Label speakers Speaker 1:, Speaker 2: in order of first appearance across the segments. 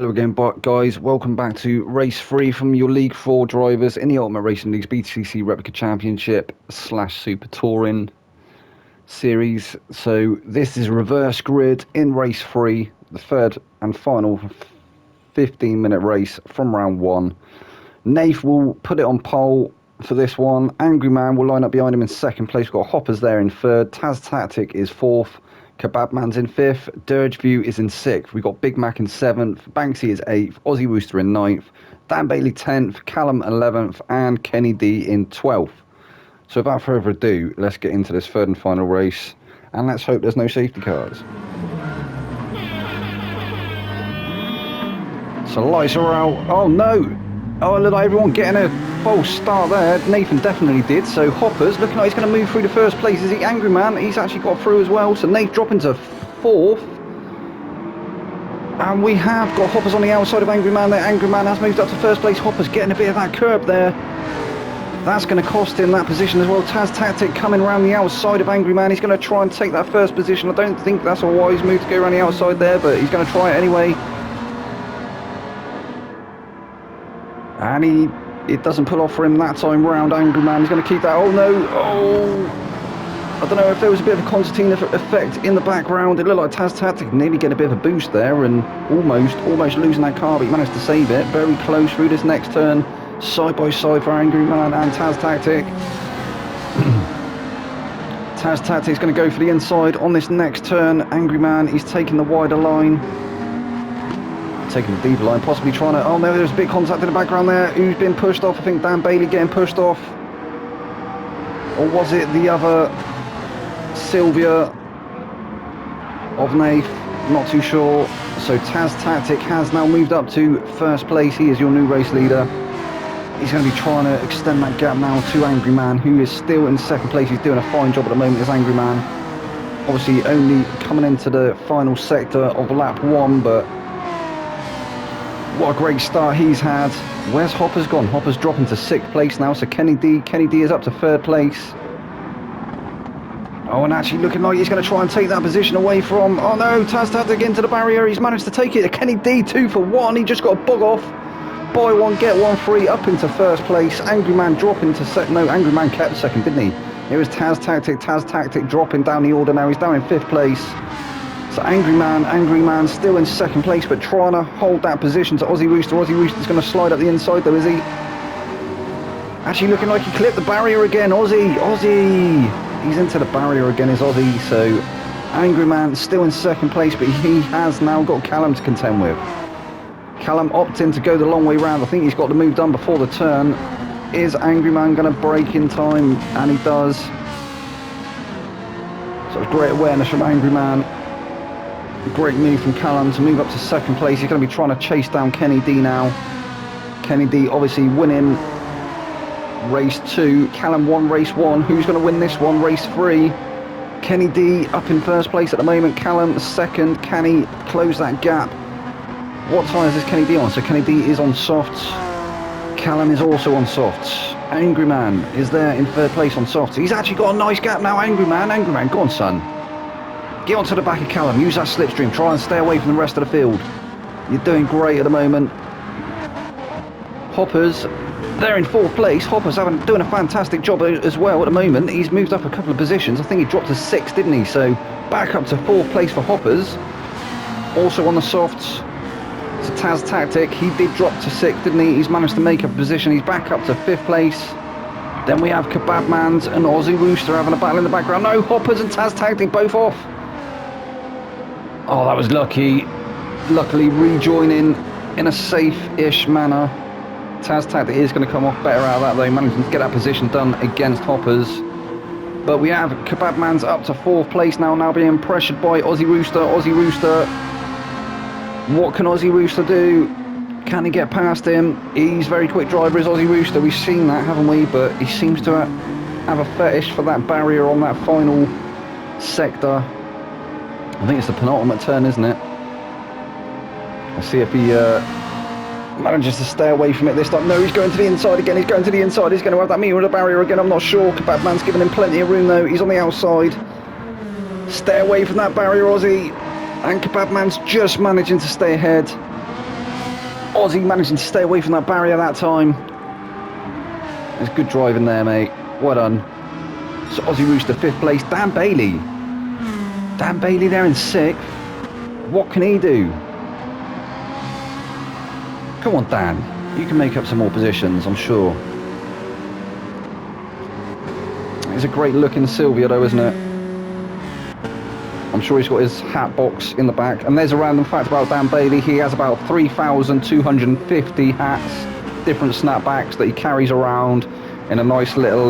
Speaker 1: Hello again, guys. Welcome back to Race 3 from your League 4 drivers in the Ultimate Racing League's Btcc Replica Championship / Super Touring series. So this is reverse grid in Race 3, the third and final 15-minute race from round 1. Nath will put it on pole for this one. Angry Man will line up behind him in second place. We've got Hoppers there in third. Taz Tactic is fourth. Kebabman's in fifth, Dirgeview is in sixth, we've got Big Mac in seventh, Banksy is eighth, Aussie Wooster in ninth, Dan Bailey 10th, Callum 11th, and Kenny D in 12th. So without further ado, let's get into this third and final race, and let's hope there's no safety cars. So lights are out. Oh no! Oh, look like everyone getting a false start there. Nathan definitely did. So Hoppers looking like he's going to move through the first place. Is he? Angry Man, he's actually got through as well. So Nate dropping to fourth. And we have got Hoppers on the outside of Angry Man there. Angry Man has moved up to first place. Hoppers getting a bit of that curb there. That's going to cost him that position as well. Taz Tactic coming around the outside of Angry Man. He's going to try and take that first position. I don't think that's a wise move to go around the outside there, but he's going to try it anyway. And it doesn't pull off for him that time round. Angry Man is going to keep that. Oh no! Oh! I don't know if there was a bit of a concertina effect in the background. It looked like Taz Tactic nearly getting a bit of a boost there and almost losing that car, but he managed to save it. Very close through this next turn. Side by side for Angry Man and Taz Tactic. Taz Tactic is going to go for the inside on this next turn. Angry Man, he's taking the wider line. Taking the deeper line, possibly trying to... Oh no, there's a bit of contact in the background there. Who's been pushed off? I think Dan Bailey getting pushed off. Or was it the other Sylvia of Nath? Not too sure. So Taz Tactic has now moved up to first place. He is your new race leader. He's going to be trying to extend that gap now to Angry Man, who is still in second place. He's doing a fine job at the moment as Angry Man. Obviously only coming into the final sector of lap 1, but what a great start he's had. Where's Hoppers gone? Hoppers dropping to 6th place now, so Kenny D is up to 3rd place. Oh, and actually looking like he's going to try and take that position away from... Oh no, Taz Tactic into the barrier. He's managed to take it. Kenny D 2 for 1. He just got a bug off. Buy one, get one free, up into 1st place. Angry Man dropping to second. No, Angry Man kept 2nd, didn't he? It was Taz Tactic dropping down the order now. He's down in 5th place. So Angry Man still in 2nd place, but trying to hold that position to Aussie Rooster. Aussie Rooster's going to slide up the inside though, is he? Actually looking like he clipped the barrier again. Aussie! He's into the barrier again, is Aussie. So Angry Man still in 2nd place, but he has now got Callum to contend with. Callum opting to go the long way round. I think he's got the move done before the turn. Is Angry Man going to brake in time? And he does. So it's great awareness from Angry Man. Great move from Callum to move up to 2nd place. He's going to be trying to chase down Kenny D now. Kenny D obviously winning race 2. Callum won race 1. Who's going to win this one? Race 3. Kenny D up in 1st place at the moment. Callum 2nd. Can he close that gap? What tyres is Kenny D on? So Kenny D is on softs. Callum is also on softs. Angry Man is there in 3rd place on softs. He's actually got a nice gap now. Angry Man, go on son. Get onto the back of Callum, use that slipstream, try and stay away from the rest of the field. You're doing great at the moment. Hoppers, they're in 4th place. Hoppers doing a fantastic job as well at the moment. He's moved up a couple of positions. I think he dropped to 6th, didn't he? So back up to 4th place for Hoppers. Also on the softs, so Taz Tactic, he did drop to 6th, didn't he? He's managed to make up a position. He's back up to 5th place. Then we have Kebabman's and Aussie Rooster having a battle in the background. No, Hoppers and Taz Tactic both off. Oh, that was lucky. Luckily rejoining in a safe-ish manner. Taz Tactic is going to come off better out of that though, managing to get that position done against Hoppers. But we have Kebabman's up to 4th place now being pressured by Aussie Rooster. Aussie Rooster. What can Aussie Rooster do? Can he get past him? He's very quick driver, is Aussie Rooster. We've seen that, haven't we? But he seems to have a fetish for that barrier on that final sector. I think it's the penultimate turn, isn't it? Let's see if he manages to stay away from it this time. No, he's going to the inside again. He's going to the inside. He's going to have that meter of the barrier again. I'm not sure. Kebabman's giving him plenty of room though. He's on the outside. Stay away from that barrier, Aussie. And Kebabman's just managing to stay ahead. Aussie managing to stay away from that barrier that time. It's good driving there, mate. Well done. So Aussie Roost to 5th place. Dan Bailey. Dan Bailey there in 6th. What can he do? Come on, Dan. You can make up some more positions, I'm sure. It's a great looking Sylvia though, isn't it? I'm sure he's got his hat box in the back. And there's a random fact about Dan Bailey. He has about 3,250 hats, different snapbacks that he carries around in a nice little,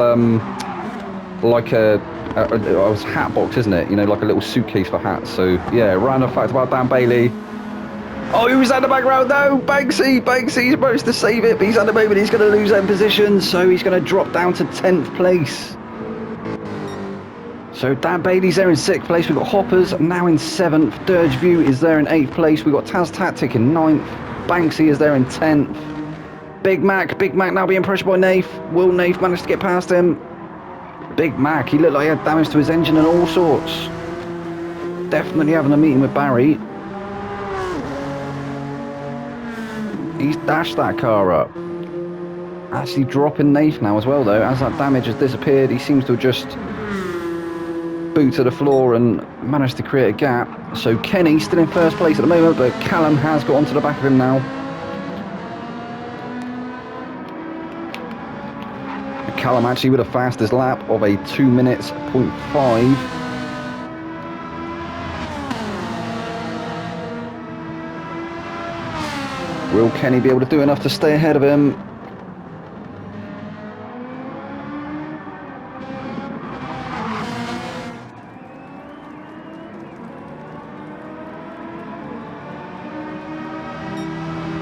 Speaker 1: like a hat box, isn't it? You know, like a little suitcase for hats. So, yeah, random fact about Dan Bailey. Oh, he was at the background. No, Banksy's supposed to save it, but he's at the moment, he's going to lose that position. So he's going to drop down to 10th place. So Dan Bailey's there in 6th place. We've got Hoppers now in 7th. Dirgeview is there in 8th place. We've got Taz Tactic in 9th. Banksy is there in 10th. Big Mac now being pressured by Nath. Will Nath manage to get past him? Big Mac, he looked like he had damage to his engine and all sorts. Definitely having a meeting with Barry. He's dashed that car up. Actually dropping Nath now as well though. As that damage has disappeared, he seems to have just boot to the floor and managed to create a gap. So Kenny still in 1st place at the moment, but Callum has got onto the back of him now. Callum actually with a fastest lap of a 2 minutes, 0.5. Will Kenny be able to do enough to stay ahead of him?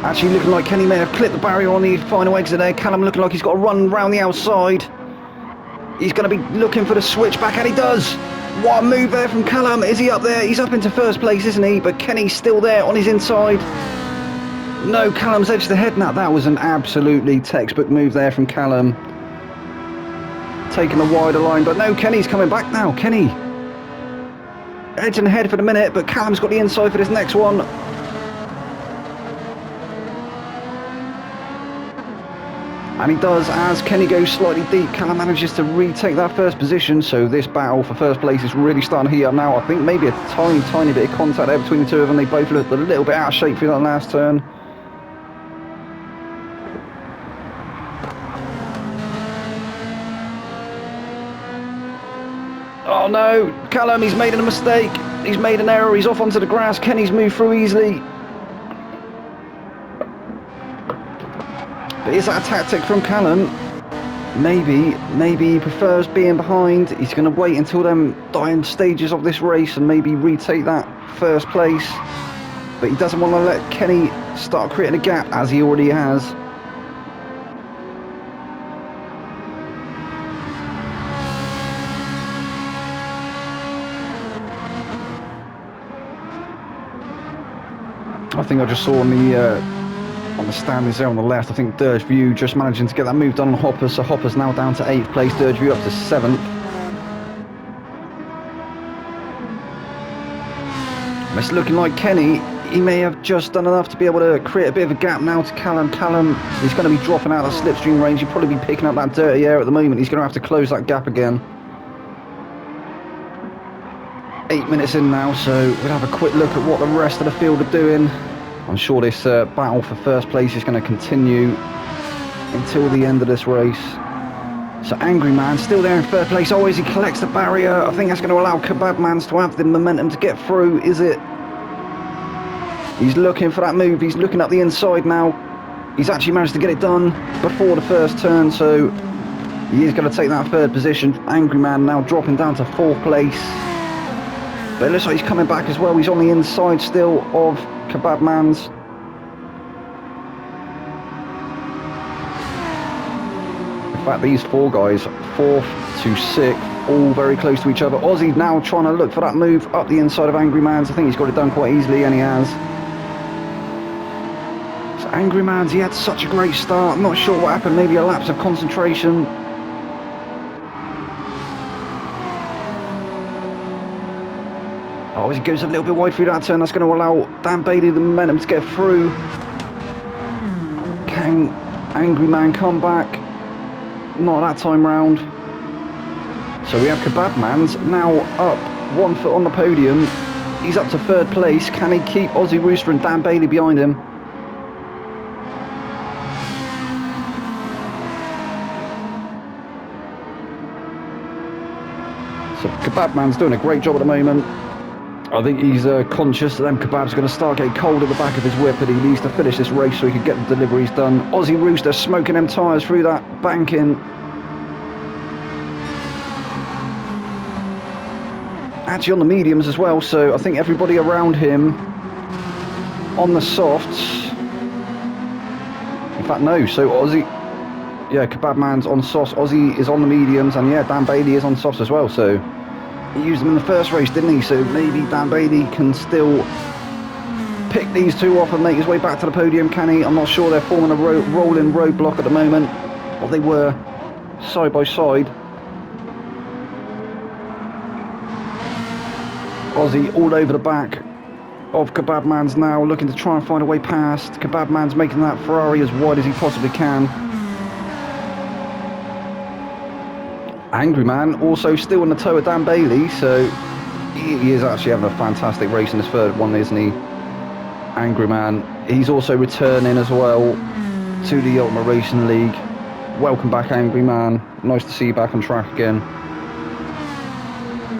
Speaker 1: Actually looking like Kenny may have clipped the barrier on the final exit there. Callum looking like he's got to run round the outside. He's going to be looking for the switchback, and he does. What a move there from Callum. Is he up there? He's up into 1st place, isn't he? But Kenny's still there on his inside. No, Callum's edged ahead now. That was an absolutely textbook move there from Callum. Taking the wider line, but no, Kenny's coming back now. Kenny edging ahead for the minute, but Callum's got the inside for this next one. And he does, as Kenny goes slightly deep. Callum manages to retake that 1st position, so this battle for 1st place is really starting to heat up now. I think maybe a tiny bit of contact there between the two of them. They both looked a little bit out of shape through that last turn. Oh no, Callum, he's made a mistake. He's made an error, he's off onto the grass. Kenny's moved through easily. But is that a tactic from Callum? Maybe he prefers being behind. He's going to wait until them dying stages of this race and maybe retake that 1st place. But he doesn't want to let Kenny start creating a gap, as he already has. I think I just saw on the standings there on the left, I think Dirgeview just managing to get that move done on Hoppers, so Hoppers now down to 8th place, Dirgeview up to 7th. It's looking like Kenny, he may have just done enough to be able to create a bit of a gap now to Callum. Callum is going to be dropping out of the slipstream range. He'll probably be picking up that dirty air at the moment. He's going to have to close that gap again. 8 minutes in now, so we'll have a quick look at what the rest of the field are doing. I'm sure this battle for 1st place is going to continue until the end of this race. So Angry Man still there in 3rd place. Always he collects the barrier. I think that's going to allow Kebab Mans to have the momentum to get through. Is it? He's looking for that move. He's looking up the inside now. He's actually managed to get it done before the 1st turn, so he is going to take that 3rd position. Angry Man now dropping down to 4th place. But it looks like he's coming back as well. He's on the inside still of Kebab Mans. In fact, these 4 guys, 4th to 6th, all very close to each other. Aussie now trying to look for that move up the inside of Angry Mans. I think he's got it done quite easily, and he has. So Angry Mans, he had such a great start. I'm not sure what happened. Maybe a lapse of concentration. Oh, as he goes a little bit wide through that turn, that's going to allow Dan Bailey the momentum to get through. Can Angry Man come back? Not that time round. So we have Kebab Man's now up 1 foot on the podium. He's up to 3rd place. Can he keep Aussie Rooster and Dan Bailey behind him? So Kebab Man's doing a great job at the moment. I think he's conscious that them kebabs are going to start getting cold at the back of his whip, and he needs to finish this race so he can get the deliveries done. Aussie Rooster smoking them tyres through that banking. Actually on the mediums as well, so I think everybody around him on the softs. In fact, no, so Aussie, yeah, Kebab Man's on softs, Aussie is on the mediums, and yeah, Dan Bailey is on softs as well, so he used them in the first race, didn't he? So maybe Dan Bailey can still pick these two off and make his way back to the podium, can he? I'm not sure. They're forming a rolling roadblock at the moment. Well, they were side by side. Aussie all over the back of Kebab Man's now, looking to try and find a way past. Kebab Man's making that Ferrari as wide as he possibly can. Angry Man also still in the toe of Dan Bailey, so he is actually having a fantastic race in his 3rd one, isn't he? Angry Man. He's also returning as well to the Ultimate Racing League. Welcome back, Angry Man. Nice to see you back on track again.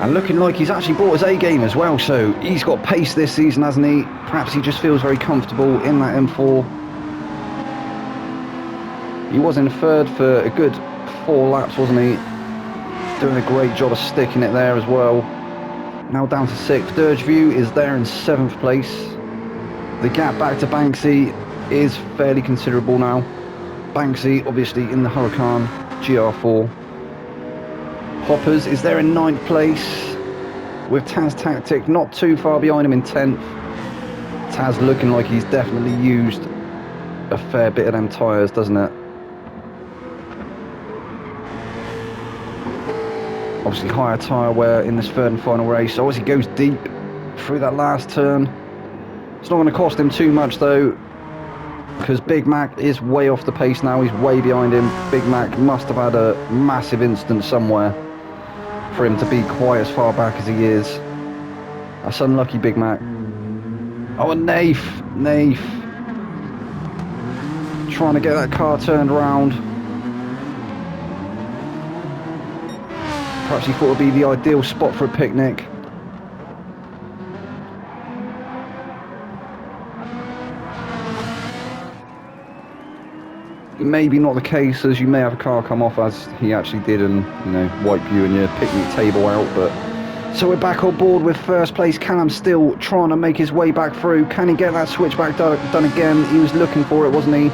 Speaker 1: And looking like he's actually brought his A game as well, so he's got pace this season, hasn't he? Perhaps he just feels very comfortable in that M4. He was in 3rd for a good 4 laps, wasn't he? Doing a great job of sticking it there as well. Now down to 6th. Dirgeview is there in 7th place. The gap back to Banksy is fairly considerable now. Banksy obviously in the Huracan GR4. Hoppers is there in 9th place with Taz Tactic not too far behind him in 10th. Taz looking like he's definitely used a fair bit of them tyres, doesn't it? Obviously higher tyre wear in this 3rd and final race. So as he goes deep through that last turn, it's not going to cost him too much though, because Big Mac is way off the pace now. He's way behind him. Big Mac must have had a massive incident somewhere for him to be quite as far back as he is. That's unlucky, Big Mac. Oh, and Naif trying to get that car turned around. Perhaps he thought it would be the ideal spot for a picnic. Maybe not the case, as you may have a car come off as he actually did and, you know, wipe you and your picnic table out. But so we're back on board with 1st place. Callum still trying to make his way back through. Can he get that switchback done again? He was looking for it, wasn't he?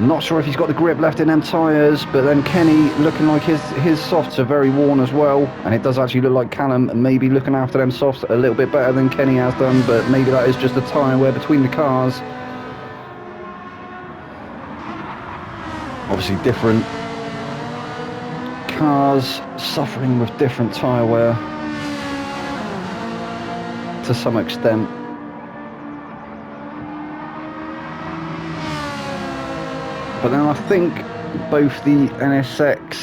Speaker 1: Not sure if he's got the grip left in them tyres, but then Kenny looking like his softs are very worn as well, and it does actually look like Callum maybe looking after them softs a little bit better than Kenny has done, but maybe that is just a tyre wear between the cars. Obviously different cars suffering with different tyre wear to some extent. But then I think both the NSX...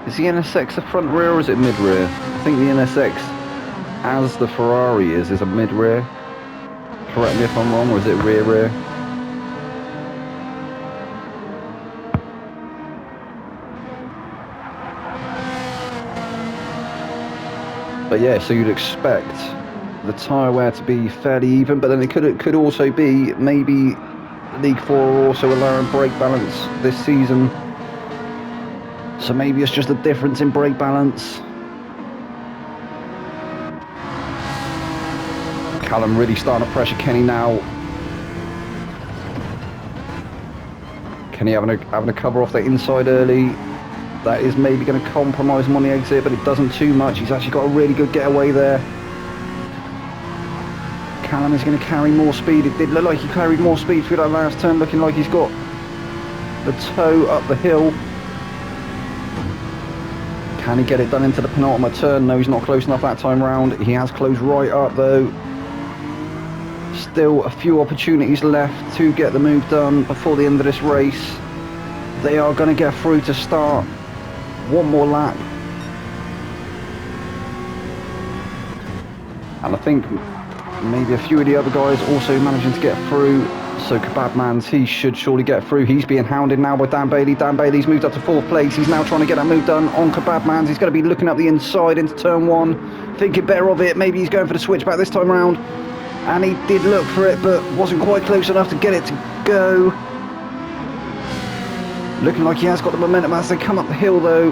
Speaker 1: Is the NSX a front rear or is it mid rear? I think the NSX, as the Ferrari is a mid rear. Correct me if I'm wrong, or is it rear rear? But yeah, so you'd expect the tyre wear to be fairly even, but then it could also be maybe League 4 are also allowing brake balance this season, so maybe it's just a difference in brake balance. Callum really starting to pressure Kenny now. Kenny having a cover off the inside early. That is maybe going to compromise him on the exit, but it doesn't too much. He's actually got a really good getaway there. Callum is going to carry more speed. It did look like he carried more speed through that last turn, looking like he's got the toe up the hill. Can he get it done into the penultimate turn? No, he's not close enough that time round. He has closed right up though. still a few opportunities left to get the move done before the end of this race. They are going to get through to start. One more lap. And I think maybe a few of the other guys also managing to get through. So Kebabman's, he should surely get through. He's being hounded now by Dan Bailey. Dan Bailey's moved up to 4th place. He's now trying to get that move done on Kebabman's. He's going to be looking up the inside into turn 1. Thinking better of it. Maybe he's going for the switchback this time around. And he did look for it, but wasn't quite close enough to get it to go. Looking like he has got the momentum as they come up the hill though.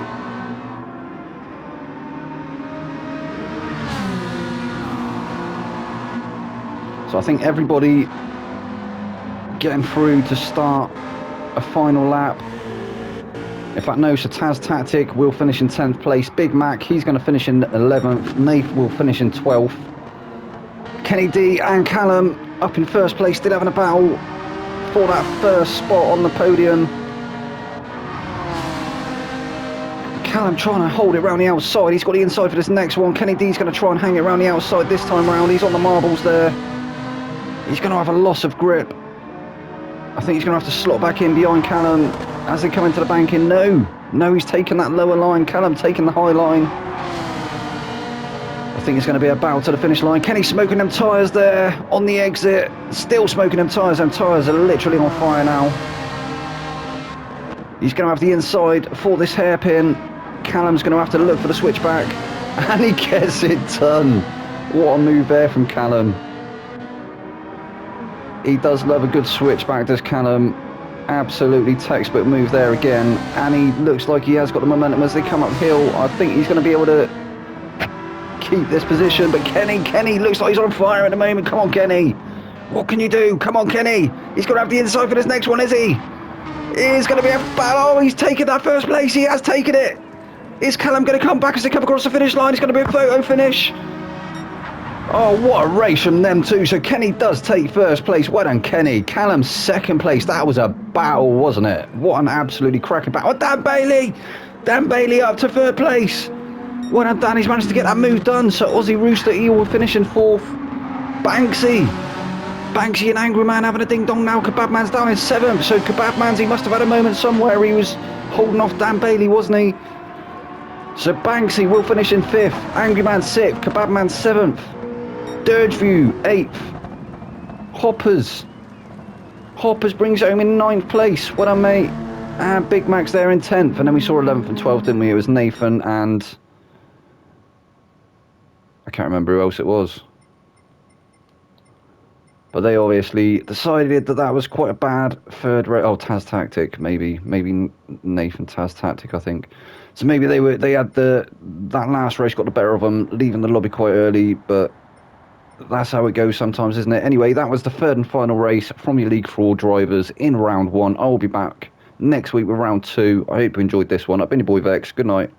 Speaker 1: So I think everybody getting through to start a final lap. In fact, no, so Taz Tactic will finish in 10th place. Big Mac, he's going to finish in 11th. Nath will finish in 12th. Kenny D and Callum up in 1st place, still having a battle for that first spot on the podium. Callum trying to hold it around the outside. He's got the inside for this next one. Kenny D's going to try and hang it around the outside this time round. He's on the marbles there. He's going to have a loss of grip. I think he's going to have to slot back in behind Callum as they come into the banking. No, he's taking that lower line. Callum taking the high line. I think it's going to be a battle to the finish line. Kenny smoking them tyres there on the exit. Still smoking them tyres. Them tyres are literally on fire now. He's going to have the inside for this hairpin. Callum's going to have to look for the switchback. And he gets it done. What a move there from Callum. He does love a good switchback, does Callum. Absolutely textbook move there again. And he looks like he has got the momentum as they come uphill. I think he's going to be able to keep this position. But Kenny looks like he's on fire at the moment. Come on, Kenny. What can you do? Come on, Kenny. He's going to have the inside for this next one, is he? It's going to be a battle. Oh, he's taken that 1st place. He has taken it. Is Callum going to come back as they come across the finish line? It's going to be a photo finish. Oh, what a race from them two. So Kenny does take 1st place. Well done, Kenny. Callum 2nd place. That was a battle, wasn't it? What an absolutely cracking battle. Oh, Dan Bailey. Dan Bailey up to 3rd place. Well done, Dan. He's managed to get that move done. So Aussie Rooster, he will finish in 4th. Banksy and Angry Man having a ding-dong now. Kebabman's down in 7th. So Kebabman's, he must have had a moment somewhere. He was holding off Dan Bailey, wasn't he? So Banksy will finish in 5th. Angry Man 6th. Kebabman 7th. Dirgeview 8th. Hoppers brings it home in 9th place. Well done, mate. And Big Mac's there in 10th. And then we saw 11th and 12th, didn't we? It was Nathan and I can't remember who else it was. But they obviously decided that that was quite a bad 3rd race. Oh, Taz Tactic, maybe Nathan Taz Tactic, I think. So maybe they had that last race got the better of them, leaving the lobby quite early. But that's how it goes sometimes, isn't it? Anyway, that was the 3rd and final race from your League for All drivers in round 1. I will be back next week with round 2. I hope you enjoyed this one. I've been your boy Vex. Good night.